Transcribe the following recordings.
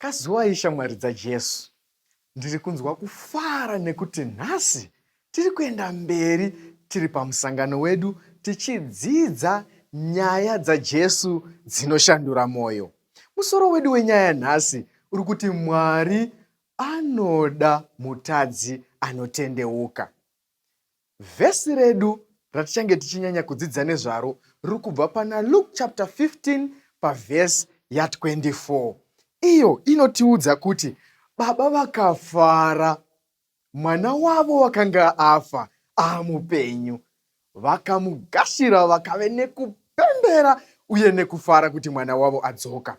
Kazuwai shamwari dzaJesu, ndiri kunzwa kufara nekuti nhasi tiri kuenda mberi tiri pamusangano wedu tichidzidza nyaya dzaJesu dzinoshandura moyo. Musoro wedu wenyaya nhasi uri kuti Mwari anoda mutadzi anotendeuka. Vhesi redu ratichange tichinyanya kudzidza nezvaro riri kubva pana Luke chapter 15 pavhesi ya24. Iyo inotiudza kuti baba vakafara mwana wavo wakanga afa amupenyu. Vakamugashira vakave nekupembera uye nekufara kuti mwana wavo adzoka.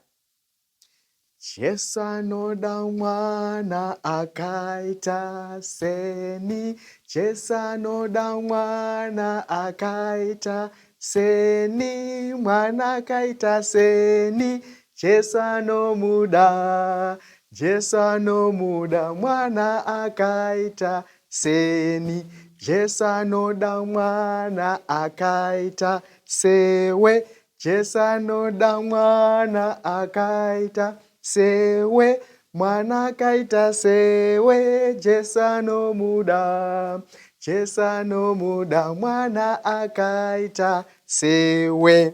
Jesu anoda mwana akaita seni, Jesu anoda mwana akaita seni, mwana akaita seni, Jesu anomuda, Jesu anomuda mwana akaita seni, Jesu anoda mwana akaita sewe, Jesu anoda mwana akaita sewe, mwana akaita sewe, Jesu anomuda, Jesu anomuda mwana akaita sewe.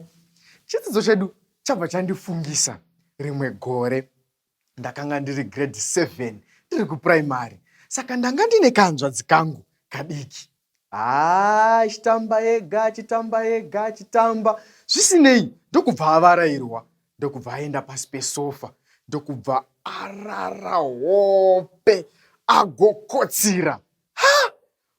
Chidzidzo chedu chabva chandifungisa rimwe gore. Ndakanga ndiri grade 7 ndiri kupuraimari, saka ndanga ndine kanzvadzi kangu kadiki. Chitamba ega chitamba zvisinei, ndokubva avarairwa, ndokubva aenda pasi pesofa, ndokubva arara hope agokotsira.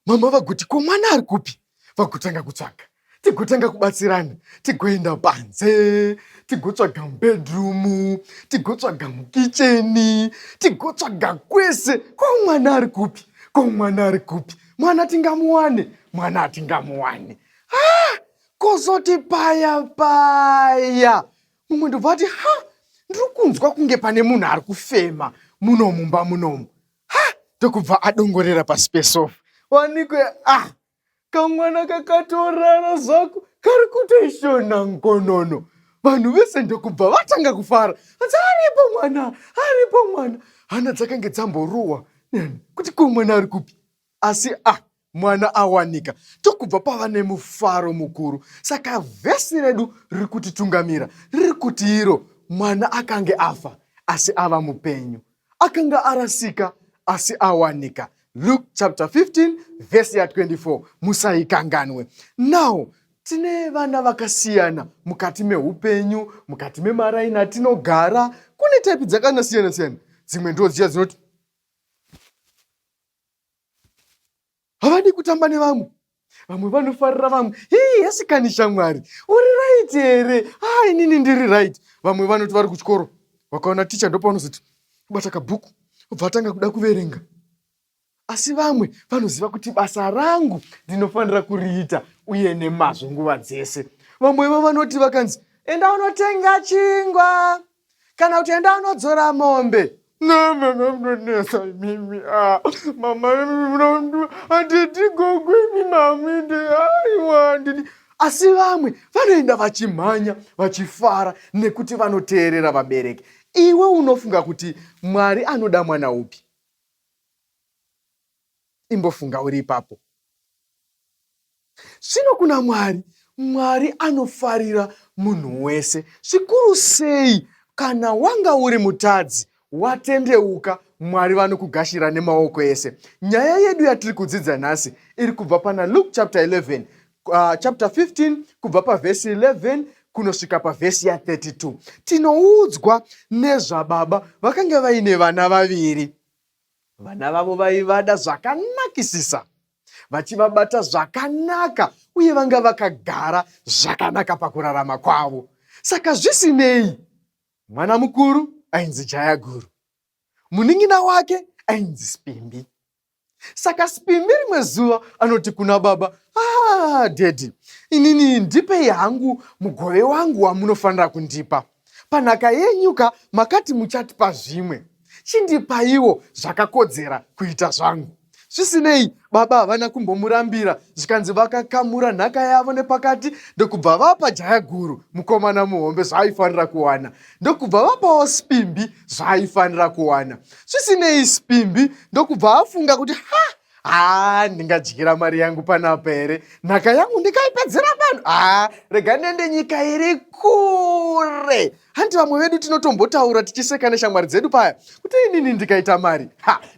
Mama vaguti, ko mwana ari kupi? Vagotanga kutsvaga, tigotanga kubatsirana, tigoenda panze, tigotsvaga mubedroom, tigotsvaga mukicheni, tigotsvaga kwese. Ko mwana ari kupi? Ko mwana ari kupi? Mwana tingamuwane, mwana atingamuwane. Kozoti paya mumwe ndobva ati ndiri kunzwa kunge pane munhu ari kufema munomumba munomu. Ndokubva adongorera pasi pesofa. Wanikwe kamwana kakatorara zako kari kutoishona ngonono. Vanhu vese ndokubva vatanga kufara. Aripo mwana. Hana dzakange dzamboruwa kuti ko mwana ari kupi? Asi mwana awanika. Tokubva pava nemufaro mukuru. Saka vhesi redu riri kutitungamira, riri kuti iro mwana akange afa asi ava mupenyu, akanga arasika asi awanika. Luke chapter 15 vhesi ya24. Musaikanganwe. Now tine vana vakasiyana mukati meupenyu, mukati memaraini atinogara. Kune taipi dzakasiyana siyana. Dzimwe ndodziya dzinoti havadi kutamba nevamwe, vamwe vanofarira vamwe. Yasikani shamwari, uri right here? Inini ndiri right. Vamwe vanoti vari kuchikoro, vakaona ticha ndopavanozoti kubata kabhuku ubva atanga kuda kuverenga. Asi vamwe vanoziva kuti basa rangu ndinofanira kuriita uye nemazvo nguva dzese. Vamwevo vanoti vakanzi enda unotenga chingwa kana kuti enda unodzora mombe. Munonesa mimi. Mama handiti gogwini mami ndini. Asi vamwe vanoenda vachimhanya vachifara nekuti vanoteerera vabereki. Iwe unofunga kuti Mwari anoda mwana upi? Imbofunga uri ipapo. Zvino kuna Mwari anofarira munhu wese, zvikuru sei kana wanga uri mutadzi watendeuka. Mwari vanokugashira nemaoko ese. Nyaya yedu yatiri kudzidza nhasi iri kubva pana Luke chapter 11, chapter 15 kubva pavhesi 11 kunosvika pavhesi ya32. Tinoudzwa nezvababa vakanga vaine vana vaviri. Vana vavo vaivada zvakanakisisa, vachivabata zvakanaka uye vanga vakagara zvakanaka pakurarama kwavo. Saka zvisinei, mwana mukuru ainzi Jaya Guru, munin'ina wake ainzi Spimbi. Saka Spimbi rimwe zuva anoti kuna baba, daddy, inini ndipei hangu mugove wangu wamunofanira kundipa. Panhaka yenyuka makati muchatipa zvimwe, chindipaiwo zvakakodzera kuita zvangu. Zvisinei, baba havana kumbomurambira, zvikanzi vakakamura nhaka yavo nepakati, ndokubva vapa jaya guru, mukomana muhombe, zvaaifanira kuwana, ndokubva vapawo Spimbi zvaaifanira kuwana. Zvisinei, Spimbi ndokubva afunga kuti ndingadyira mari yangu panapa here, nhaka yangu ndikaipedzera pano, rega ndiende nyika iri kure. Handi vamwe vedu tinotombotaura tichiseka neshamwari dzedu paya kuti inini ndikaita mari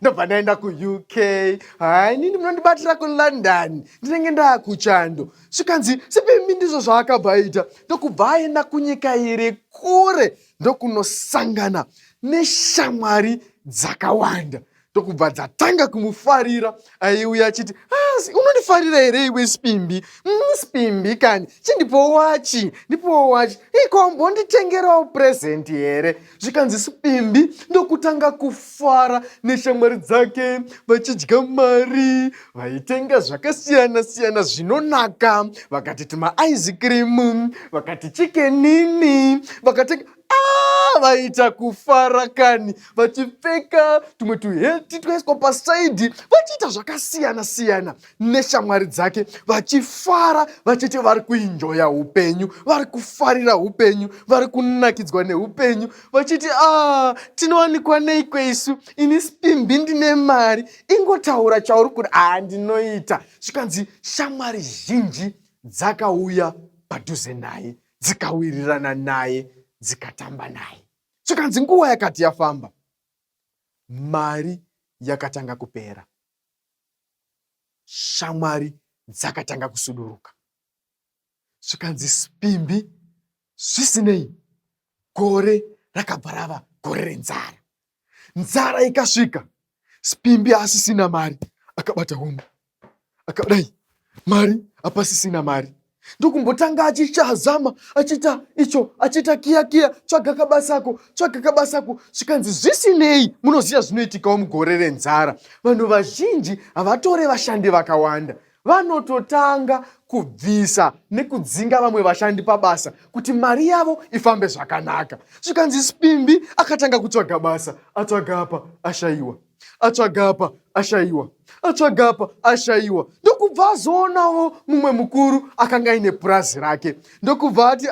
ndobva ndaenda kuUK, inini munondibatira kuLondon, ndinenge ndaakuchando. Zvikanzi Spimbi ndizvo zvaakabva aita, ndokubva aenda kunyika iri kure ndokunosangana neshamwari dzakawanda, ndokubva dzatanga kumufarira. Aiuya achiti, unondifarira here iwe Spimbi? Spimbi kani, chindipowo wachi, ndipowo wachi, ikombonditengerawo purezenti here. Zvikanzi Spimbi ndokutanga kufara neshamwari dzake, vachidya mari, vaitenga zvakasiyana siyana zvinonaka, vakati tumaice cream, vakati chikenini, vakatenga vaita kufara kani, vachipfeka tumwe tuheti twaiswa pasaidhi, vachiita zvakasiyana siyana neshamwari dzake, vachifara vachiti vari kuinjoya upenyu, vari kufarira upenyu, vari kunakidzwa neupenyu, vachiti tinowanikwa neikwe isu, ini Spimbi ndine mari, ingotaura chauri kuti ndinoita. Zvikanzi shamwari zhinji dzakauya padhuze naye, dzikawirirana naye, dzikatamba naye. Zvikanzi nguva yakati yafamba, mari yakatanga kupera, shamwari dzakatanga kusuduruka. Zvikanzi Spimbi, zvisinei, gore rakabva rava gore renzara. Nzara ikasvika, Spimbi asisina mari akabata huma, akadai mari hapasisina mari. Ndokumbotanga achichazama, achita icho, achita kiya, tsvaga kabasako. Zvikanzi zvisinei, munoziva zvinoitikawo mugore renzara. Vanhu vazhinji havatore vashandi vakawanda, vanototanga kubvisa nekudzinga vamwe vashandi pabasa kuti mari yavo ifambe zvakanaka. Zvikanzi Spimbi akatanga kutsvaga basa, atsvaga apa ashayiwa, atsvaga apa ashayiwa, atsvaga apa ashayiwa. Ndokubva azoonawo mumwe mukuru akanga aine purazi rake, ndokubva ati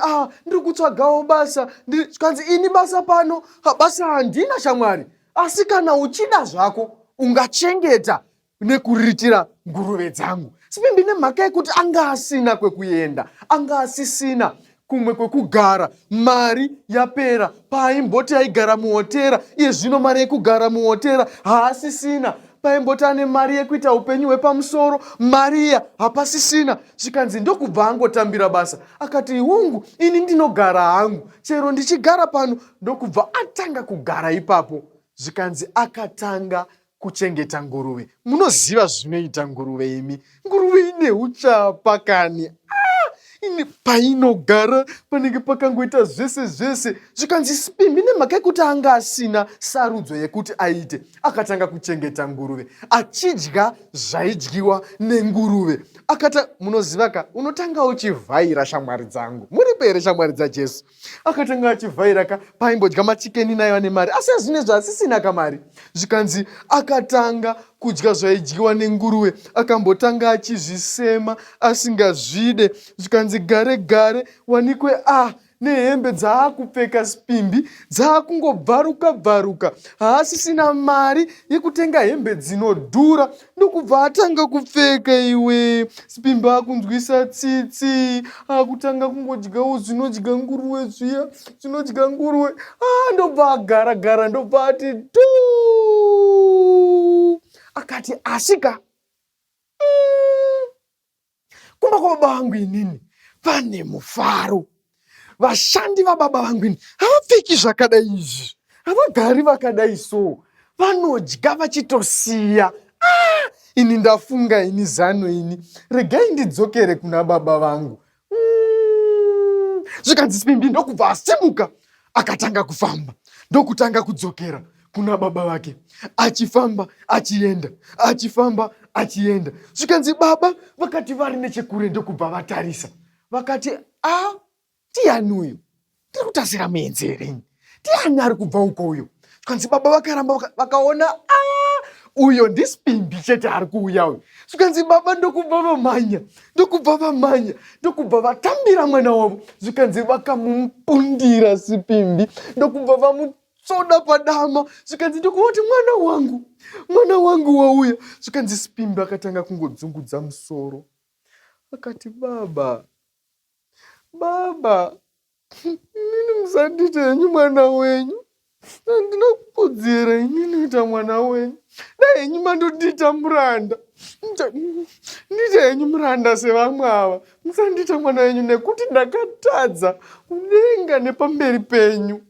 ndiri kutsvagawo basa. Zvikanzi ini basa pano, basa handina shamwari, asi kana uchida zvako ungachengeta nekuriritira nguruve dzangu. Spimbi nemhaka yekuti anga asina kwekuenda, anga asisina kumwe kwekugara, mari yapera. Paimboti aigara muhotera, iye zvino mari yekugara muhotera haasisina. Paimboti ane mari yekuita upenyu hwepamusoro, mariya hapasisina. Zvikanzi ndokubva angotambira basa, akati hungu ini ndinogara hangu, chero ndichigara pano. Ndokubva atanga kugara ipapo. Zvikanzi akatanga kuchengeta nguruve. Munoziva zvinoita nguruve imi? Nguruve ine uchapa kani, ini painogara panenge pakangoita zvese. Zvikanzi Spimbi nemhaka yekuti anga asina sarudzo yekuti aite, akatanga kuchengeta nguruve, achidya zvaidyiwa nenguruve. Munoziva ka, unotanga uchivhaira shamwari dzangu, muripo here shamwari dzaJesu? Akatanga achivhaira ka, paimbodya machikeni nayo ane mari, asi zvinezvi asisina kamari. Zvikanzi akatanga kudya zvaidyiwa nenguruve, akambotanga achizvisema asingazvide. Zvikanzi gare wanikwe nehembe dzaakupfeka Spimbi dzaakungobvaruka, haasisina mari yekutenga hembe dzinodhura. Ndokubva atanga kupfeka iwe. Spimbi akunzwisa tsitsi, akutanga kungodyawo zvinodya nguruve zviya, zvinodya nguruve. Ndobva agara, ndobva ati akati asika, kumba kwababa vangu inini pane mufaro. Vashandi vababa vangu ini havapfeki zvakadai izvi, havagari vakadai so, vanodya vachitosiya. Ini ndafunga ini zano ini, regai ndidzokere kuna baba vangu. Zvikanzi Spimbi ndokubva asimuka akatanga kufamba, ndokutanga kudzokera kuna baba vake, achifamba achienda. Zvikanzi baba vakati vari nechekure, ndokubva vatarisa, vakati ndiani uyu? Tiri kutasira muenzereni, ndiani ari kubva uko uyo? Zvikanzi baba vakaramba vakaona uyo ndisipimbi chete ari kuuya uyu. Zvikanzi baba ndokubva vamhanya, ndokubva vatambira mwana wavo. Zvikanzi vakamupundira sipimbi, ndokubva vamutsoda padama. Zvikanzi ndokuvati mwana wangu wauya. Zvikanzi sipimbi akatanga kungodzungudza musoro. Akati baba, inini musanditi henyu mwana wenyu. Handina kukudzira inini kuita mwana wenyu. Dai henyu mandondiita muranda. Ndiita henyu muranda sevamwe ava. Musandiita mwana wenyu nekuti ndakatadza kudenga nepamberi penyu.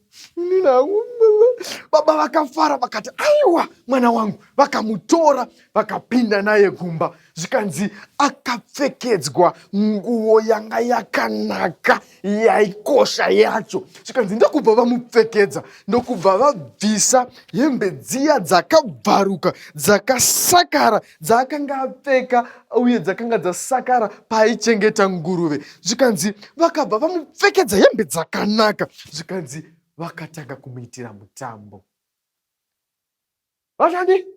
Baba vakafara vakati aiwa mwana wangu. Vakamutora vakapinda naye gumba. Zvikanzi akapfekedzwa nguo yanga yakanaka yaikosha yacho. Zvikanzi ndokubva vamupfekedza, ndokubva vabvisa hembe dziya dzakabvaruka dzakasakara dzaakanga apfeka uye dzakanga dzasakara paaichengeta nguruve. Zvikanzi vakabva vamupfekedza hembe dzakanaka. Zvikanzi vakatanga kumuitira mutambo. Vashandi,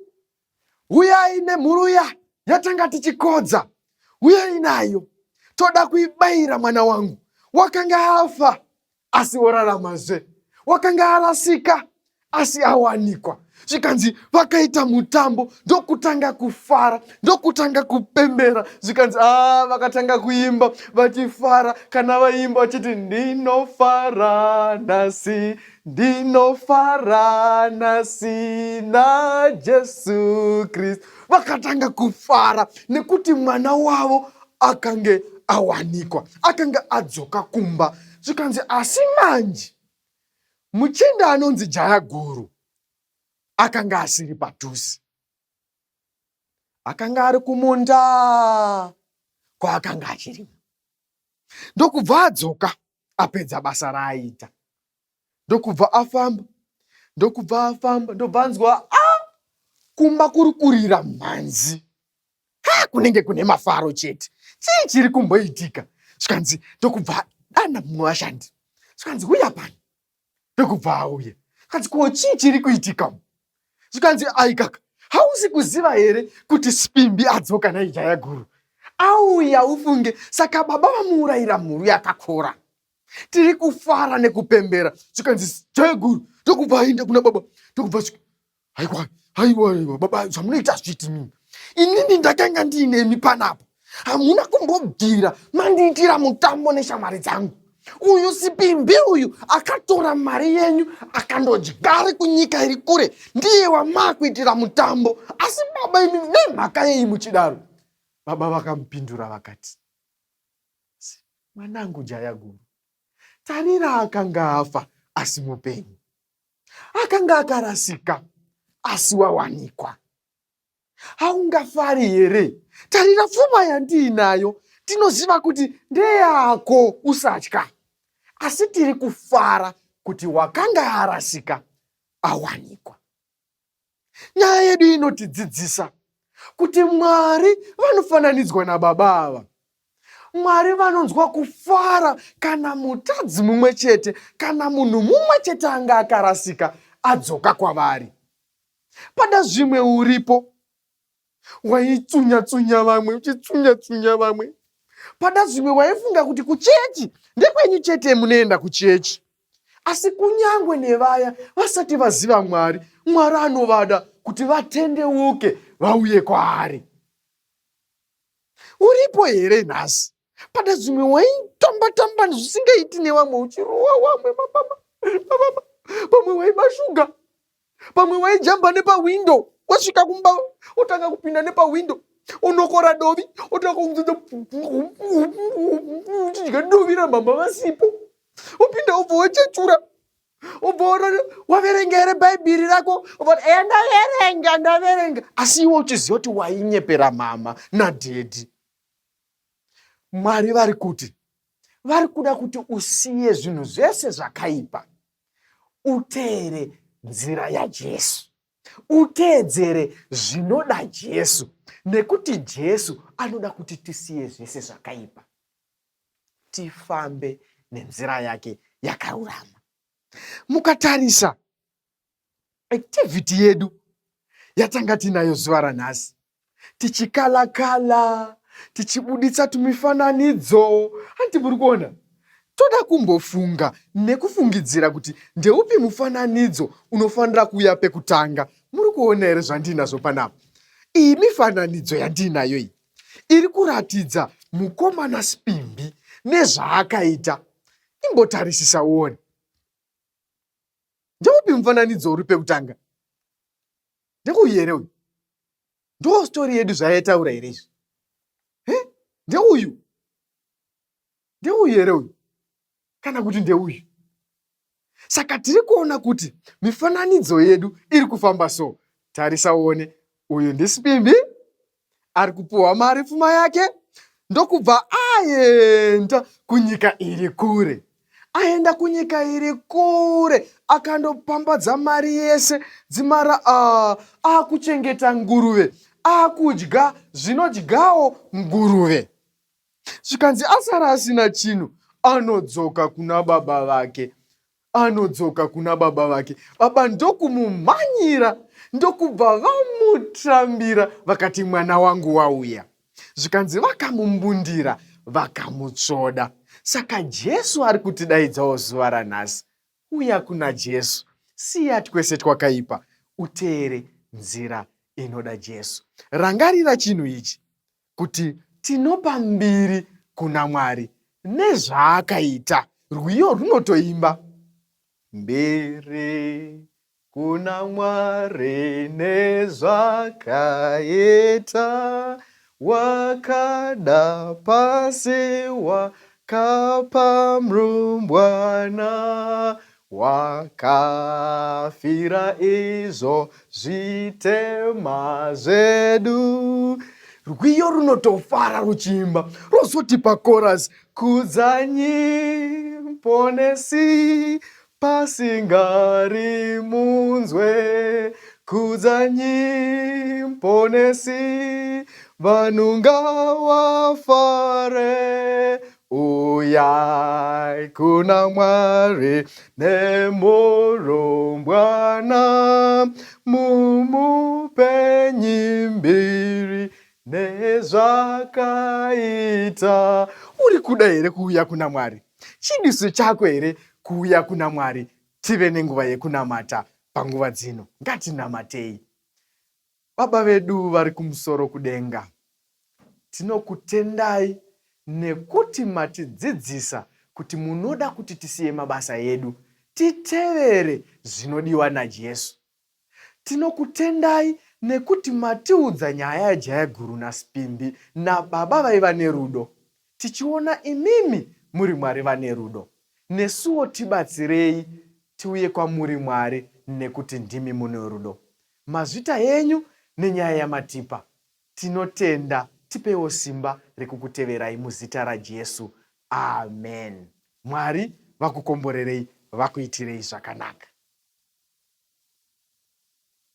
uyai nemhuru yatanga tichikodza. Uyai nayo, toda kuibayira mwana wangu. Wakanga afa asi oraramazve, wakanga arasika asi awanikwa. Zvikanzi vakaita mutambo, ndokutanga kufara, ndokutanga kupembera. Zvikanzi vakatanga kuimba vachifara. Kana vaimba vachiti ndinofara nasi na Jesu Kristu. Vakatanga kufara nekuti mwana wavo akange awanikwa, akanga adzoka kumba. Zvikanzi asi manje muchinda anonzi Jaya Guru akanga asiri padhuze. Akanga ari kumunda kwaakanga achirima. Ndokubva adzoka apedza basa raaita. Ndokubva afamba, ndobva anzwa kumba kuri kurira mhanzi. Kunenge kune mafaro chete. Chii chiri kumboitika? Zvikanzi ndokubva dana mumwe washandi. Zvikanzi uya pano. Ndokubva auya. Zvikanzi ko chii chiri kuitika? Zvikanzi aikaka, hausi kuziva here kuti sipimbi adzoka naJaya Guru? Auya ufunge, saka baba vamuurayira mhuru yakakora. Tiri kufara nekupembera. Zvikanzi Jaya Guru, ndokubva aenda kuna baba. Ndokubva haiwa baba, zvamunoita zviti mimi. Inini ndakanga ndiinemi panapo. Hamuna kumbobvira mandiitira mutambo neshamwari dzangu. Uyu sipimbi uyu akatora mari yenyu akandodyara kunyika iri kure. Ndiye wamakuitira mutambo. Asi baba, imi nemhaka yei muchidaro? Baba vakamupindura vakati, mwanangu Jaya Guru, tarira akanga afa asi mupenyu. Akanga akarasika asi wawanikwa. Haungafari here? Tarira pfuma yandiinayo. Tinoziva kuti ndeyako, usatya. Asi tiri kufara kuti wakanga arasika awanikwa. Nyaya yedu inotidzidzisa kuti Mwari vanofananidzwa nababa ava. Mwari vanonzwa kufara kana mutadzi mumwe chete, kana munhu mumwe chete anga akarasika adzoka kwavari. Pada zvimwe uripo waitsunya-tsunya vamwe, uchitsunya-tsunya vamwe. Pada zvimwe waifunga kuti kuchechi ndekwenyu chete munoenda kuchechi. Asi kunyangwe nevaya vasati vaziva Mwari, Mwari anovada kuti vatendeuke vauye kwaari. Uripo here nhasi? Pada zvimwe waitamba-tamba zvisingaiti nevamwe, uchirowa vamwe, pamwe waibashuga, pamwe waijamba nepawindo. Wasvika kumba, utanga kupinda nepawindo, unokora dovi, utanga kunzvudza uchidya dovi ramama vasipo. Upinda ubva wachechura, ubva waverenga here bhaibheri rako, ubva ndaverenga. Asi iwe uchiziva kuti wainyepera mama nadhedhi. Mwari vari kuda kuti usiye zvinhu zvese zvakaipa, uteere nzira yaJesu, uteedzere zvinoda Jesu, nekuti Jesu anoda kuti tisiye zvese zvakaipa, tifambe nenzira yake yakarurama. Mukatarisa activity yedu yatanga tinayo zuva ranhasi, tichikala-kala, tichibuditsa tumifananidzo. Handi muri kuona? Toda kumbofunga nekufungidzira kuti ndeupi mufananidzo unofanira kuuya pekutanga. Muri kuona here zvandinazvo panapa? Iyi mifananidzo yandinayo iyi iri kuratidza mukomana Spimbi nezvaakaita. Imbotarisisa uone. Ndeupi mufananidzo uri pekutanga? Ndeuyu here uyu? Ndo stori yedu zvayataura here izvi? Ndeuyu? Ndeuyu here uyu? Kana kuti ndeuyu? Saka tiri kuona kuti mifananidzo yedu iri kufamba so. Tarisa uone. Uyu ndiSpimbi ari kupuhwa mari pfuma yake ndokubva aenda kunyika iri kure. Aenda kunyika iri kure akandopambadza mari yese dzimara akuchengeta nguruve, akudya zvinodyawo nguruve. Zvikanzi asara asina chinhu, anodzoka kuna baba vake. Anodzoka kuna baba vake. Baba ndokumumhanyira, ndokubva vamutambira vakati mwana wangu wauya. Zvikanzi vakamumbundira, vakamutsvoda. Saka Jesu ari kutidaidzawo zuva ranhasi. Uya kuna Jesu, siya twese twakaipa, uteere nzira inoda Jesu. Rangarira chinhu ichi, kuti tinopa mbiri kuna Mwari nezvaakaita. Rwiyo runotoimba. Mbiri kuna Mwari nezvakaita, wakada pasi wakapa murumbwana, wakafira izvo zvitema zvedu. Rwiyo runotofara ruchimba, rozotipa chorus. Kudzanyi ponesi pasingarimunzwe, kudzanyi ponesi vanhu ngavafare. Uyai kuna Mwari nemurumbwana, mumupe nyimbiri nezvakaita. Uri kuda here kuuya kuna Mwari? Chidiso chako here kuuya kuna Mwari? Tive nenguva yekunamata panguva dzino. Ngatinamatei. Baba vedu vari kumusoro kudenga, tinokutendai nekuti matidzidzisa kuti munoda kuti tisiye mabasa edu titevere zvinodiwa naJesu. Tinokutendai nekuti matiudza nyaya yejaya guru naSpimbi nababa vaiva nerudo, tichiona imimi muri Mwari vane rudo. Nesuwo tibatsirei tiuye kwamuri Mwari nekuti ndimi mune rudo. Mazvita yenyu nenyaya yamatipa tinotenda. Tipewo simba rekukuteverai muzita raJesu. Amen. Mwari vakukomborerei, vakuitirei zvakanaka.